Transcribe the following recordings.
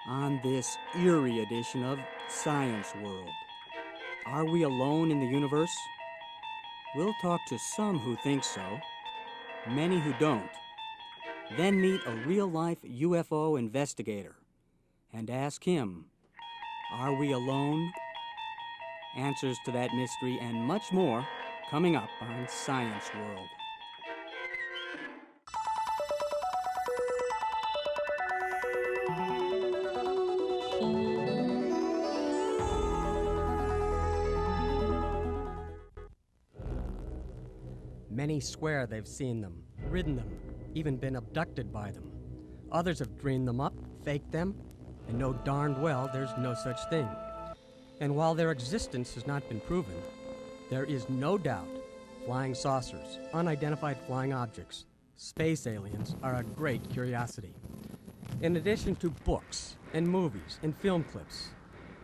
on this eerie edition of Science World. Are we alone in the universe? We'll talk to some who think so, many who don't. Then meet a real-life UFO investigator and ask him, are we alone? Answers to that mystery and much more coming up on Science World. Many swear they've seen them, ridden them, even been abducted by them. Others have dreamed them up, faked them, and know darned well there's no such thing. And while their existence has not been proven, there is no doubt flying saucers, unidentified flying objects, space aliens are a great curiosity. In addition to books and movies and film clips,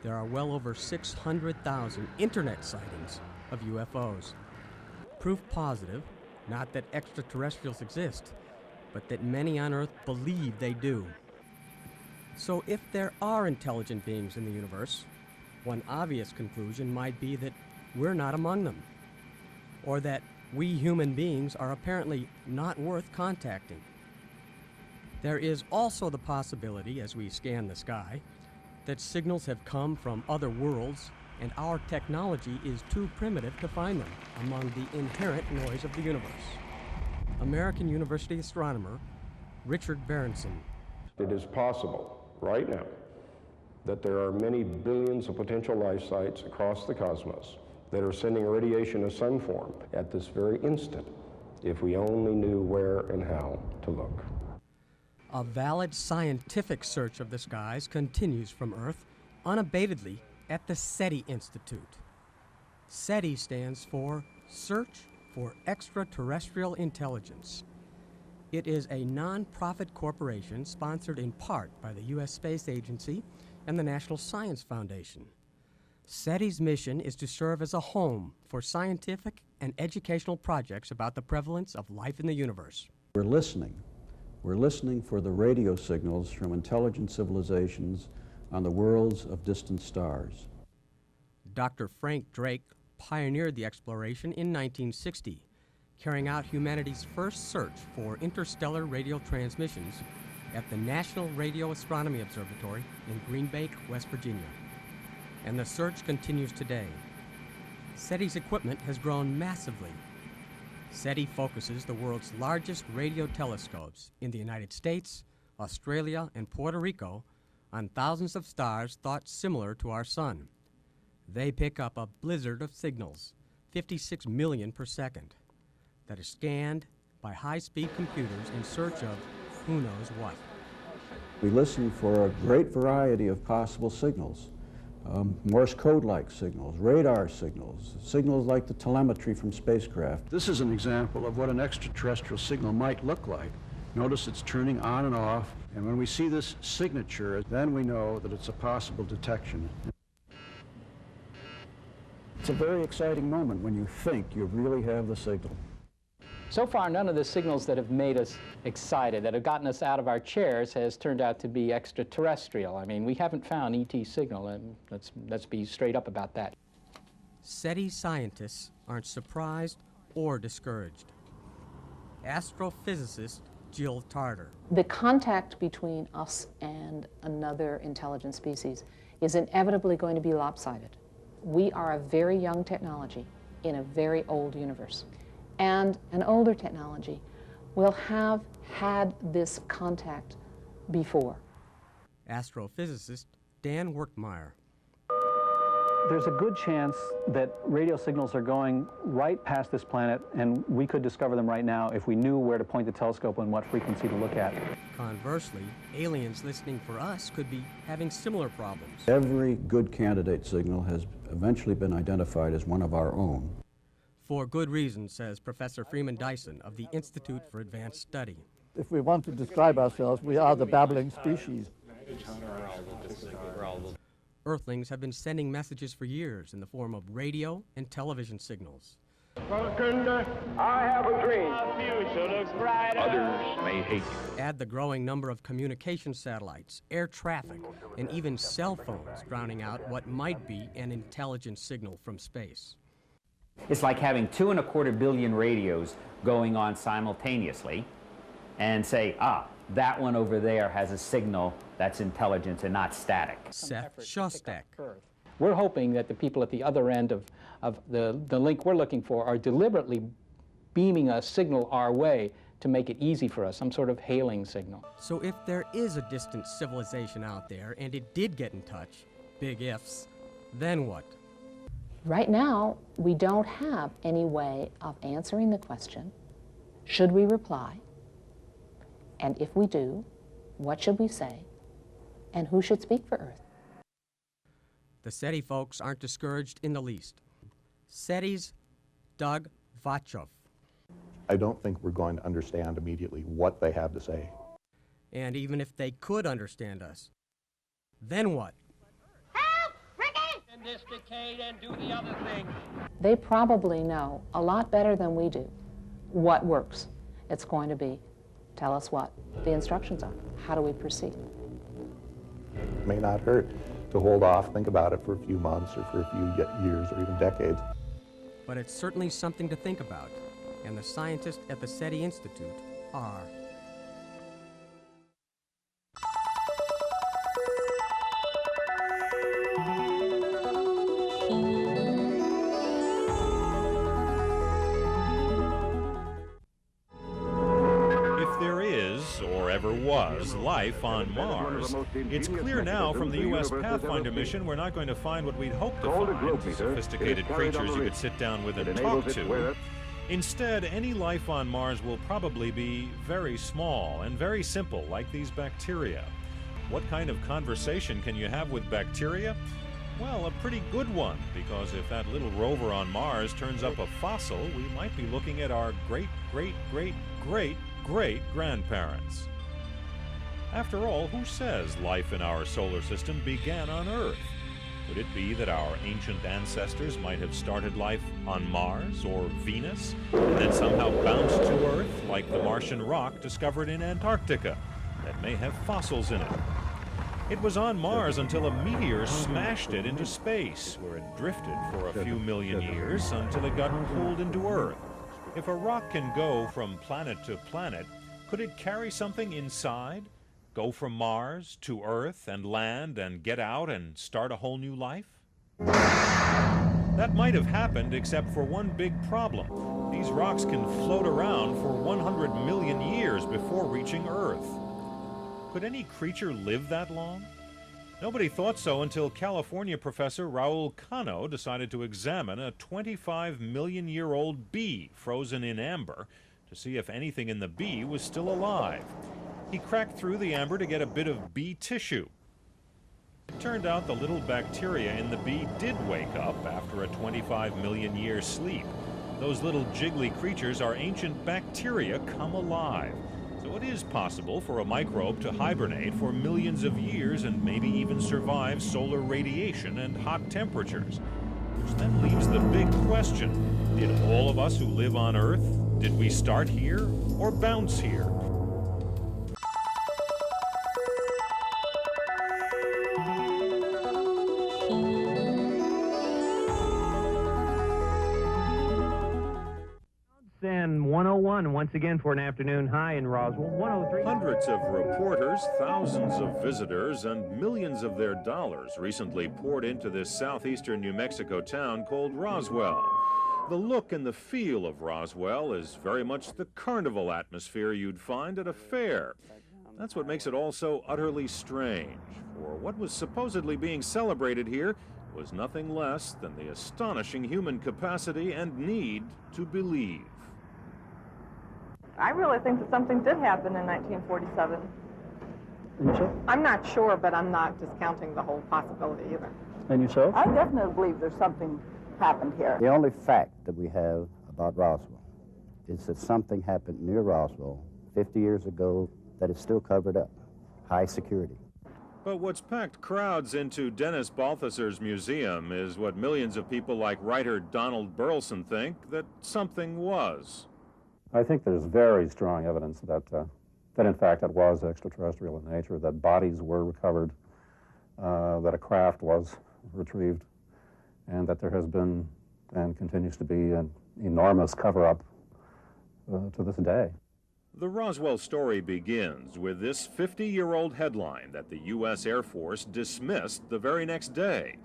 there are well over 600,000 internet sightings of UFOs. Proof positive, not that extraterrestrials exist, but that many on Earth believe they do. So if there are intelligent beings in the universe, one obvious conclusion might be that we're not among them, or that we human beings are apparently not worth contacting. There is also the possibility, as we scan the sky, that signals have come from other worlds and our technology is too primitive to find them among the inherent noise of the universe. American University astronomer Richard Berenson. It is possible right now that there are many billions of potential life sites across the cosmos that are sending radiation of some form at this very instant, if we only knew where and how to look. A valid scientific search of the skies continues from Earth unabatedly at the SETI Institute. SETI stands for Search for Extraterrestrial Intelligence. It is a non-profit corporation sponsored in part by the U.S. Space Agency and the National Science Foundation. SETI's mission is to serve as a home for scientific and educational projects about the prevalence of life in the universe. We're listening. We're listening for the radio signals from intelligent civilizations on the worlds of distant stars. Dr. Frank Drake pioneered the exploration in 1960, carrying out humanity's first search for interstellar radio transmissions at the National Radio Astronomy Observatory in Green Bay, West Virginia. And the search continues today. SETI's equipment has grown massively. SETI focuses the world's largest radio telescopes in the United States, Australia, and Puerto Rico on thousands of stars thought similar to our sun. They pick up a blizzard of signals, 56 million per second, that are scanned by high-speed computers in search of who knows what. We listen for a great variety of possible signals. Morse code-like signals, radar signals, signals like the telemetry from spacecraft. This is an example of what an extraterrestrial signal might look like. Notice it's turning on and off, and when we see this signature, then we know that it's a possible detection. It's a very exciting moment when you think you really have the signal. So far, none of the signals that have made us excited, that have gotten us out of our chairs, has turned out to be extraterrestrial. I mean, we haven't found ET signal, and let's be straight up about that. SETI scientists aren't surprised or discouraged. Astrophysicist Jill Tarter. The contact between us and another intelligent species is inevitably going to be lopsided. We are a very young technology in a very old universe. And an older technology will have had this contact before. Astrophysicist Dan Werkmeyer. There's a good chance that radio signals are going right past this planet, and we could discover them right now if we knew where to point the telescope and what frequency to look at. Conversely, aliens listening for us could be having similar problems. Every good candidate signal has eventually been identified as one of our own. For good reason, says Professor Freeman Dyson of the Institute for Advanced Study. If we want to describe ourselves, we are the babbling species. Earthlings have been sending messages for years in the form of radio and television signals. I have a dream. The future looks brighter. Others may hate you. Add the growing number of communication satellites, air traffic, and even cell phones drowning out what might be an intelligent signal from space. It's like having 2.25 billion radios going on simultaneously and say, that one over there has a signal that's intelligent and not static. Seth Shostak. We're hoping that the people at the other end of the link we're looking for are deliberately beaming a signal our way to make it easy for us, some sort of hailing signal. So if there is a distant civilization out there and it did get in touch, big ifs, then what? Right now, we don't have any way of answering the question, should we reply? And if we do, what should we say? And who should speak for Earth? The SETI folks aren't discouraged in the least. SETI's Doug Vatchov. I don't think we're going to understand immediately what they have to say. And even if they could understand us, then what? Help! Ricky! In this decade and do the other thing. They probably know a lot better than we do what works. It's going to be, tell us what the instructions are. How do we proceed? It may not hurt to hold off, think about it for a few months or for a few years or even decades. But it's certainly something to think about, and the scientists at the SETI Institute are. Was life on Mars. It's clear now from the U.S. Pathfinder mission we're not going to find what we'd hoped to find, sophisticated creatures you could sit down with and talk to. Instead, any life on Mars will probably be very small and very simple, like these bacteria. What kind of conversation can you have with bacteria? Well, a pretty good one, because if that little rover on Mars turns up a fossil, we might be looking at our great-great-great-great-great-grandparents. After all, who says life in our solar system began on Earth? Could it be that our ancient ancestors might have started life on Mars or Venus, and then somehow bounced to Earth like the Martian rock discovered in Antarctica that may have fossils in it? It was on Mars until a meteor smashed it into space, where it drifted for a few million years until it got pulled into Earth. If a rock can go from planet to planet, could it carry something inside? Go from Mars to Earth and land and get out and start a whole new life? That might have happened, except for one big problem. These rocks can float around for 100 million years before reaching Earth. Could any creature live that long? Nobody thought so until California professor Raul Cano decided to examine a 25-million-year-old bee frozen in amber to see if anything in the bee was still alive. He cracked through the amber to get a bit of bee tissue. It turned out the little bacteria in the bee did wake up after a 25-million-year sleep. Those little jiggly creatures are ancient bacteria come alive. So it is possible for a microbe to hibernate for millions of years and maybe even survive solar radiation and hot temperatures. Which then leaves the big question: did all of us who live on Earth, did we start here or bounce here? And 101 once again for an afternoon high in Roswell. 103. Hundreds of reporters, thousands of visitors, and millions of their dollars recently poured into this southeastern New Mexico town called Roswell. The look and the feel of Roswell is very much the carnival atmosphere you'd find at a fair. That's what makes it all so utterly strange, for what was supposedly being celebrated here was nothing less than the astonishing human capacity and need to believe. I really think that something did happen in 1947. And yourself? I'm not sure, but I'm not discounting the whole possibility either. And yourself? I definitely believe there's something happened here. The only fact that we have about Roswell is that something happened near Roswell 50 years ago that is still covered up. High security. But what's packed crowds into Dennis Balthasar's museum is what millions of people like writer Donald Burleson think that something was. I think there's very strong evidence that in fact it was extraterrestrial in nature, that bodies were recovered, that a craft was retrieved, and that there has been and continues to be an enormous cover-up to this day. The Roswell story begins with this 50-year-old headline that the U.S. Air Force dismissed the very next day.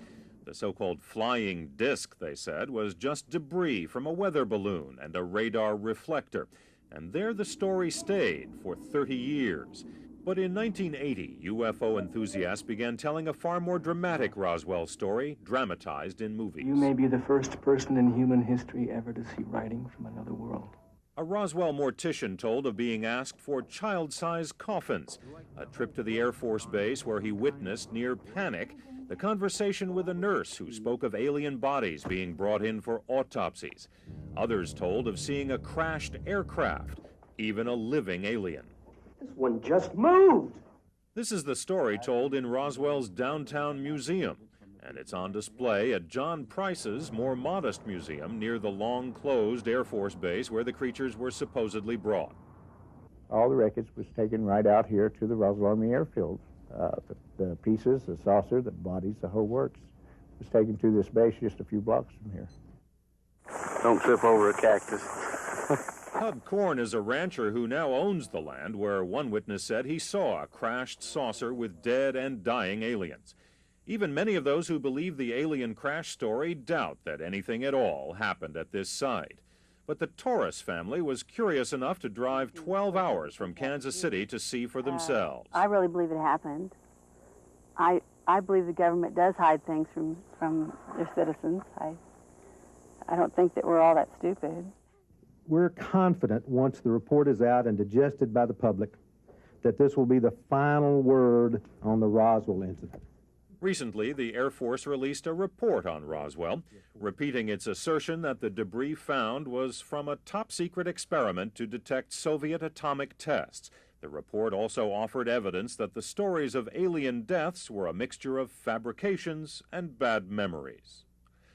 The so-called flying disc, they said, was just debris from a weather balloon and a radar reflector. And there the story stayed for 30 years. But in 1980, UFO enthusiasts began telling a far more dramatic Roswell story, dramatized in movies. You may be the first person in human history ever to see writing from another world. A Roswell mortician told of being asked for child-sized coffins, a trip to the Air Force Base where he witnessed near panic the conversation with a nurse who spoke of alien bodies being brought in for autopsies. Others told of seeing a crashed aircraft, even a living alien. This one just moved. This is the story told in Roswell's downtown museum, and it's on display at John Price's more modest museum near the long-closed Air Force Base where the creatures were supposedly brought. All the wreckage was taken right out here to the Roswell Army Airfield. The pieces, the saucer, the bodies, the whole works was taken to this base just a few blocks from here. Don't trip over a cactus. Hub Korn is a rancher who now owns the land where one witness said he saw a crashed saucer with dead and dying aliens. Even many of those who believe the alien crash story doubt that anything at all happened at this site. But the Torres family was curious enough to drive 12 hours from Kansas City to see for themselves. I really believe it happened. I believe the government does hide things from their citizens. I don't think that we're all that stupid. We're confident once the report is out and digested by the public that this will be the final word on the Roswell incident. Recently, the Air Force released a report on Roswell, repeating its assertion that the debris found was from a top-secret experiment to detect Soviet atomic tests. The report also offered evidence that the stories of alien deaths were a mixture of fabrications and bad memories.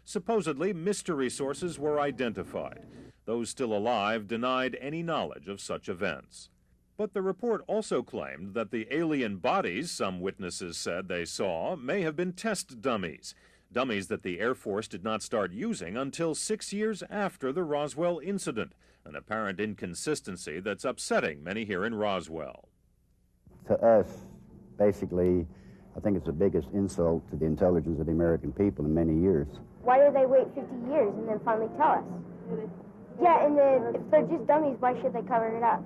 Supposedly, mystery sources were identified. Those still alive denied any knowledge of such events. But the report also claimed that the alien bodies some witnesses said they saw may have been test dummies, dummies that the Air Force did not start using until 6 years after the Roswell incident, an apparent inconsistency that's upsetting many here in Roswell. To us, basically, I think it's the biggest insult to the intelligence of the American people in many years. Why do they wait 50 years and then finally tell us? Yeah, and then if they're just dummies, why should they cover it up?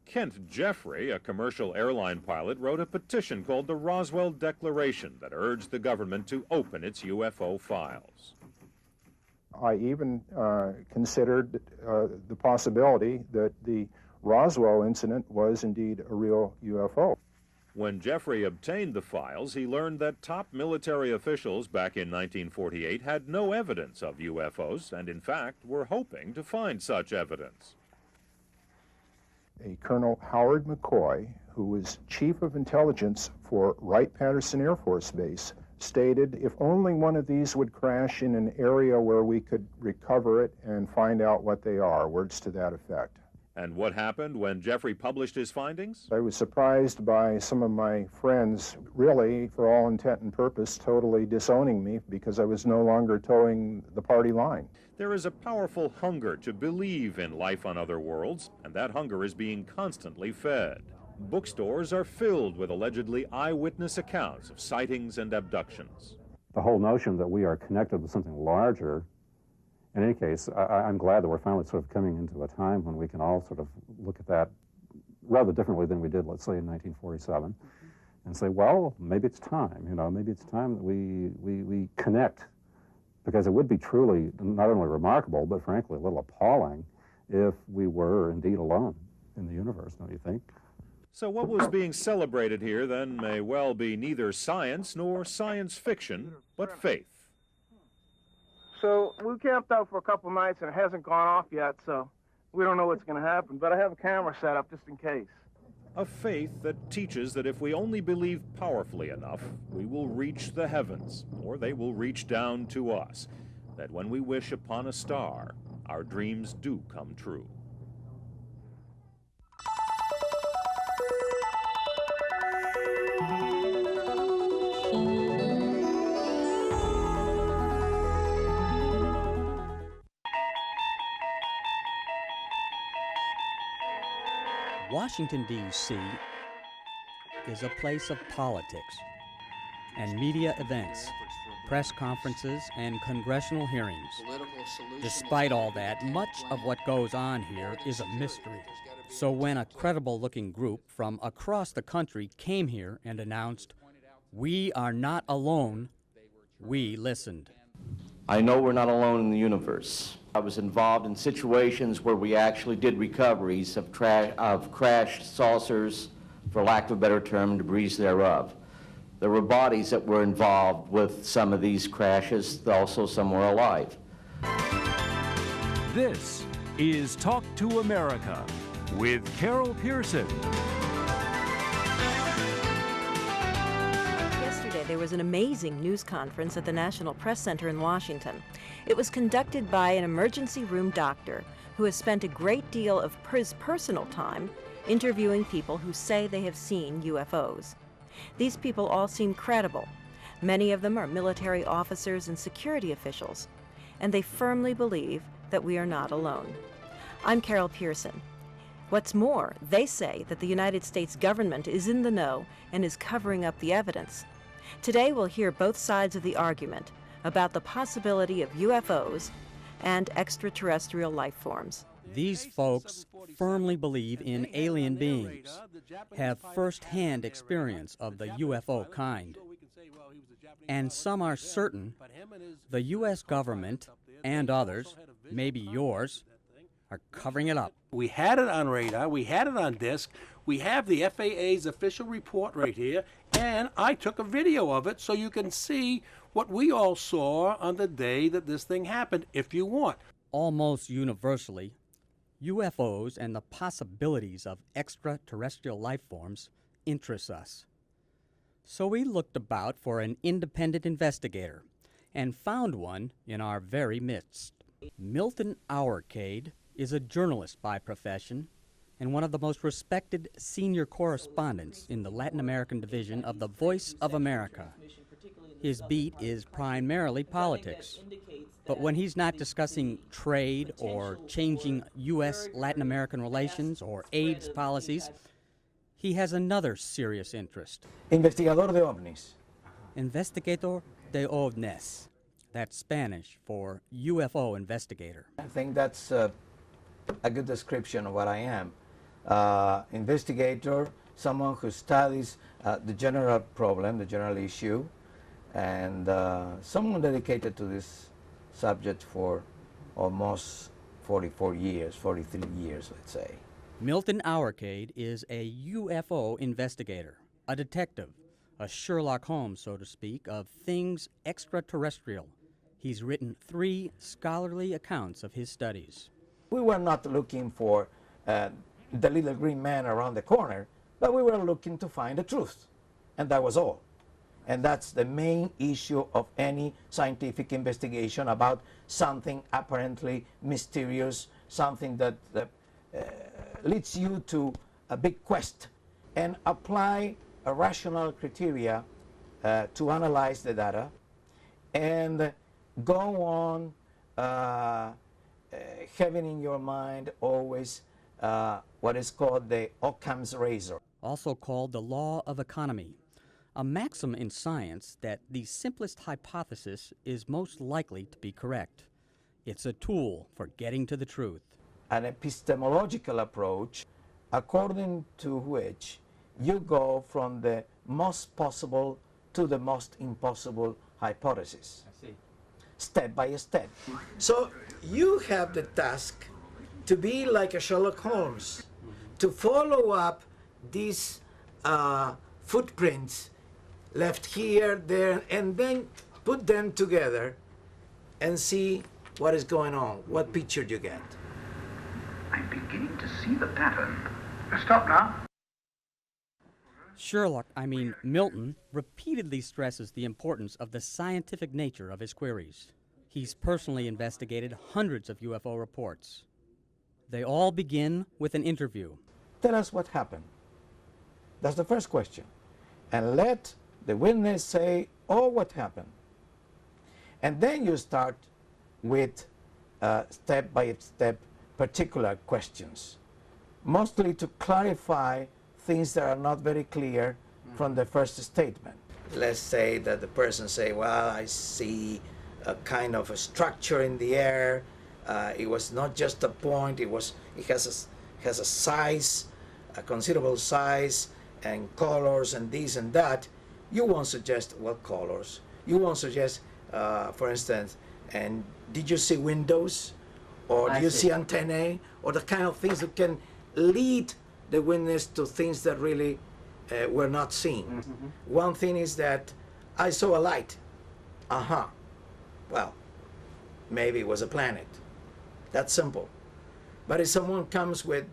Kent Jeffrey, a commercial airline pilot, wrote a petition called the Roswell Declaration that urged the government to open its UFO files. I even considered the possibility that the Roswell incident was indeed a real UFO. When Jeffrey obtained the files, he learned that top military officials back in 1948 had no evidence of UFOs and, in fact, were hoping to find such evidence. A Colonel Howard McCoy, who was Chief of Intelligence for Wright-Patterson Air Force Base, stated if only one of these would crash in an area where we could recover it and find out what they are, words to that effect. And what happened when Jeffrey published his findings? I was surprised by some of my friends, really, for all intent and purpose, totally disowning me because I was no longer towing the party line. There is a powerful hunger to believe in life on other worlds, and that hunger is being constantly fed. Bookstores are filled with allegedly eyewitness accounts of sightings and abductions. The whole notion that we are connected with something larger, in any case, I'm glad that we're finally sort of coming into a time when we can all sort of look at that rather differently than we did, let's say, in 1947, and say, well, maybe it's time, maybe it's time that we connect, because it would be truly not only remarkable, but frankly a little appalling if we were indeed alone in the universe, don't you think? So what was being celebrated here then may well be neither science nor science fiction, but faith. So we camped out for a couple nights and it hasn't gone off yet, so we don't know what's going to happen. But I have a camera set up just in case. A faith that teaches that if we only believe powerfully enough, we will reach the heavens, or they will reach down to us. That when we wish upon a star, our dreams do come true. Washington, D.C. is a place of politics and media events, press conferences, and congressional hearings. Despite all that, much of what goes on here is a mystery. So when a credible-looking group from across the country came here and announced, "We are not alone," we listened. I know we're not alone in the universe. I was involved in situations where we actually did recoveries of crashed saucers, for lack of a better term, debris thereof. There were bodies that were involved with some of these crashes, also some were alive. This is Talk to America with Carol Pearson. Yesterday, there was an amazing news conference at the National Press Center in Washington. It was conducted by an emergency room doctor who has spent a great deal of his personal time interviewing people who say they have seen UFOs. These people all seem credible. Many of them are military officers and security officials, and they firmly believe that we are not alone. I'm Carol Pearson. What's more, they say that the United States government is in the know and is covering up the evidence. Today we'll hear both sides of the argument about the possibility of UFOs and extraterrestrial life forms. These folks firmly believe in alien beings, have first-hand experience of the UFO kind, and some are certain the U.S. government and others, maybe yours, are covering it up. We had it on radar, we had it on disc, we have the FAA's official report right here, and I took a video of it so you can see what we all saw on the day that this thing happened, if you want. Almost universally, UFOs and the possibilities of extraterrestrial life forms interest us. So we looked about for an independent investigator and found one in our very midst. Milton Auercade is a journalist by profession and one of the most respected senior correspondents in the Latin American division of the Voice of America. His beat is primarily politics, but when he's not discussing trade or changing U.S.-Latin American relations or AIDS policies, he has another serious interest. Investigador de ovnis. Investigador de ovnis. That's Spanish for UFO investigator. I think that's a good description of what I am. Investigator, someone who studies the general problem, the general issue, and someone dedicated to this subject for almost 44 years, 43 years, let's say. Milton Auercade is a UFO investigator, a detective, a Sherlock Holmes, so to speak, of things extraterrestrial. He's written 3 scholarly accounts of his studies. We were not looking for the little green man around the corner, but we were looking to find the truth, and that was all. And that's the main issue of any scientific investigation about something apparently mysterious, something that leads you to a big quest, and apply a rational criteria to analyze the data, and go on having in your mind always what is called the Occam's razor. Also called the law of economy, a maxim in science that the simplest hypothesis is most likely to be correct. It's a tool for getting to the truth. An epistemological approach according to which you go from the most possible to the most impossible hypothesis. I see. Step by step. So you have the task to be like a Sherlock Holmes, to follow up these footprints left here, there, and then put them together and see what is going on, what picture you get. I'm beginning to see the pattern. Stop now. Milton repeatedly stresses the importance of the scientific nature of his queries. He's personally investigated hundreds of UFO reports. They all begin with an interview. Tell us what happened. That's the first question. And let the witness say, oh, what happened? And then you start with step-by-step particular questions, mostly to clarify things that are not very clear from the first statement. Let's say that the person say, well, I see a kind of a structure in the air. It was not just a point, it has a size, a considerable size, and colors and this and that. You won't suggest, well, colors. You won't suggest, for instance, and did you see windows? Or do you see antennae? Or the kind of things that can lead the witness to things that really were not seen. One thing is that I saw a light. Well, maybe it was a planet. That's simple. But if someone comes with,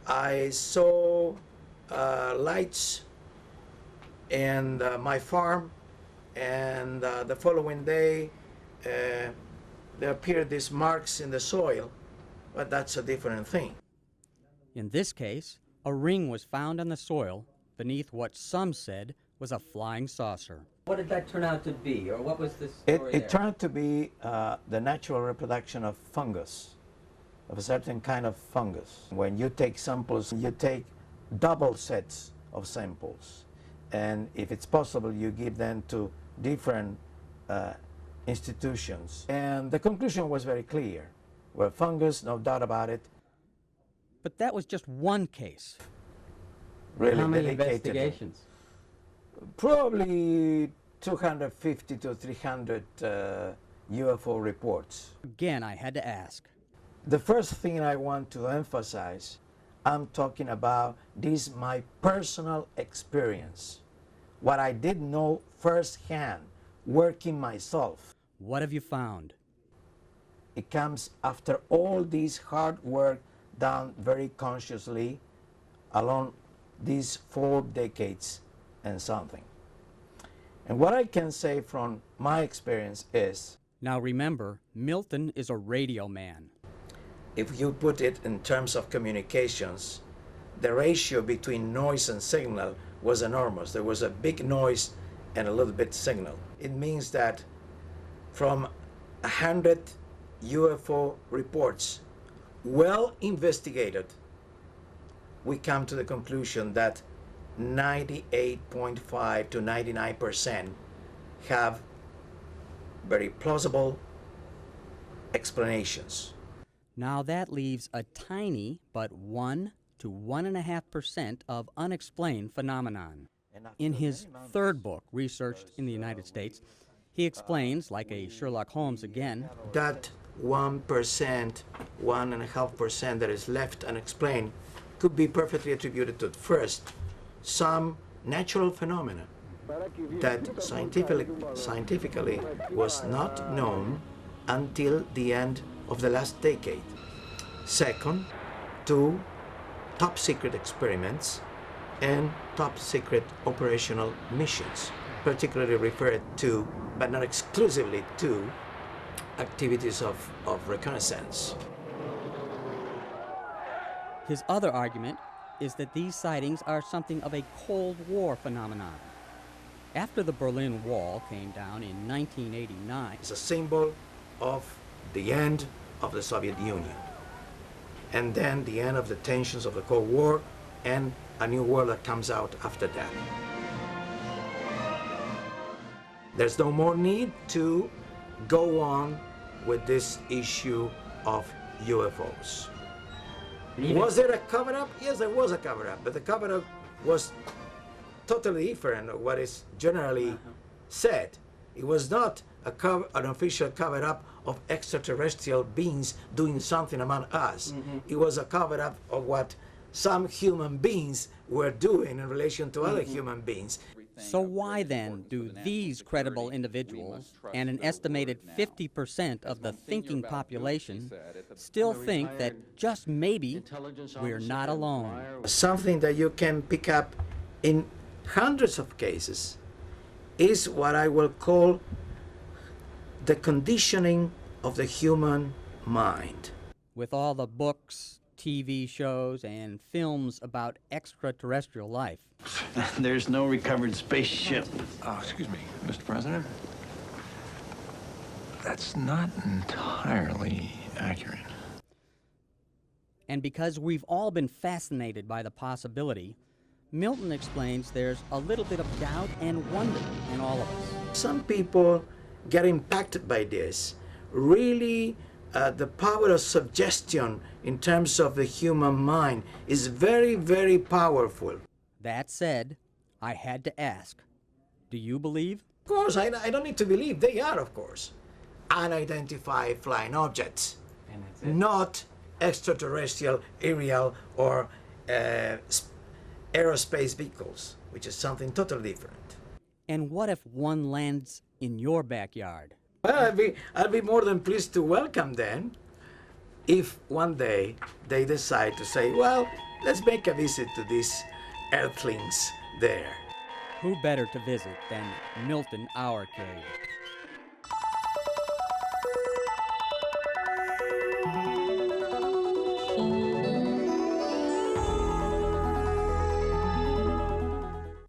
I saw lights in my farm, and the following day there appeared these marks in the soil, but that's a different thing. In this case, a ring was found on the soil beneath what some said was a flying saucer. What did that turn out to be, or what was this story It turned out to be the natural reproduction of fungus, of a certain kind of fungus. When you take samples, you take double sets of samples, and if it's possible, you give them to different institutions. And the conclusion was very clear. Well, fungus, no doubt about it. But that was just one case. Really How many dedicated. investigations? Probably 250 to 300 UFO reports. Again, I had to ask. The first thing I want to emphasize, I'm talking about this my personal experience. What I did know firsthand, working myself. What have you found? It comes after all this hard work done very consciously along these 4 decades and something. And what I can say from my experience is... Now remember, Milton is a radio man. If you put it in terms of communications, the ratio between noise and signal was enormous. There was a big noise and a little bit signal. It means that from 100 UFO reports, well investigated, we come to the conclusion that 98.5 to 99% have very plausible explanations. Now that leaves a tiny but 1 to 1.5% of unexplained phenomenon. In his third book, researched in the United States, he explains, like a Sherlock Holmes again, that 1%, 1.5% that is left unexplained could be perfectly attributed to, first, some natural phenomena that scientifically was not known until the end of the last decade. Second, 2 top-secret experiments and top-secret operational missions, particularly referred to, but not exclusively to, activities of reconnaissance. His other argument is that these sightings are something of a Cold War phenomenon. After the Berlin Wall came down in 1989... It's a symbol of the end of the Soviet Union, and then the end of the tensions of the Cold War, and a new world that comes out after that. There's no more need to go on with this issue of UFOs. Was there a cover-up? Yes, there was a cover-up, but the cover-up was totally different of what is generally said. It was not an official cover-up of extraterrestrial beings doing something among us. It was a cover-up of what some human beings were doing in relation to other human beings. So why then do these credible individuals and an estimated 50% of the thinking population still think that just maybe we're not alone? Something that you can pick up in hundreds of cases is what I will call the conditioning of the human mind. With all the books, TV shows, and films about extraterrestrial life, There's no recovered spaceship. Excuse me, Mr. President. That's not entirely accurate. and because we've all been fascinated by the possibility, Milton explains there's a little bit of doubt and wonder in all of us. Some people get impacted by this. Really, the power of suggestion in terms of the human mind is very, very powerful. That said, I had to ask, do you believe? Of course, I don't need to believe. They are, of course, unidentified flying objects, not extraterrestrial, aerial, or aerospace vehicles, which is something totally different. And what if one lands in your backyard? Well, I'd be more than pleased to welcome them if one day they decide to say, well, let's make a visit to these earthlings there. Who better to visit than Milton Our Cave?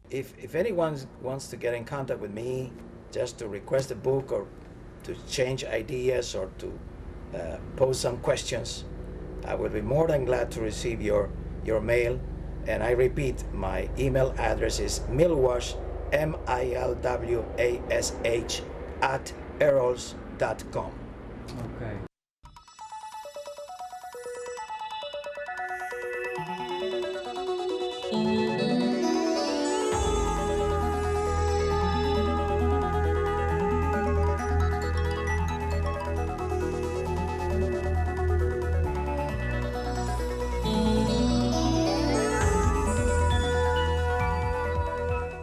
If anyone wants to get in contact with me just to request a book or to change ideas or to pose some questions, I will be more than glad to receive your mail. And I repeat, my email address is milwash, milwash, @erols.com. Okay.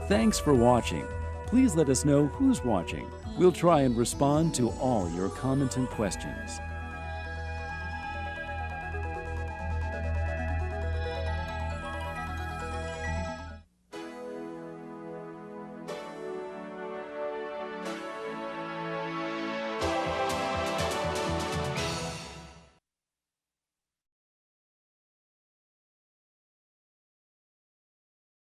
Thanks for watching. Please let us know who's watching. We'll try and respond to all your comments and questions.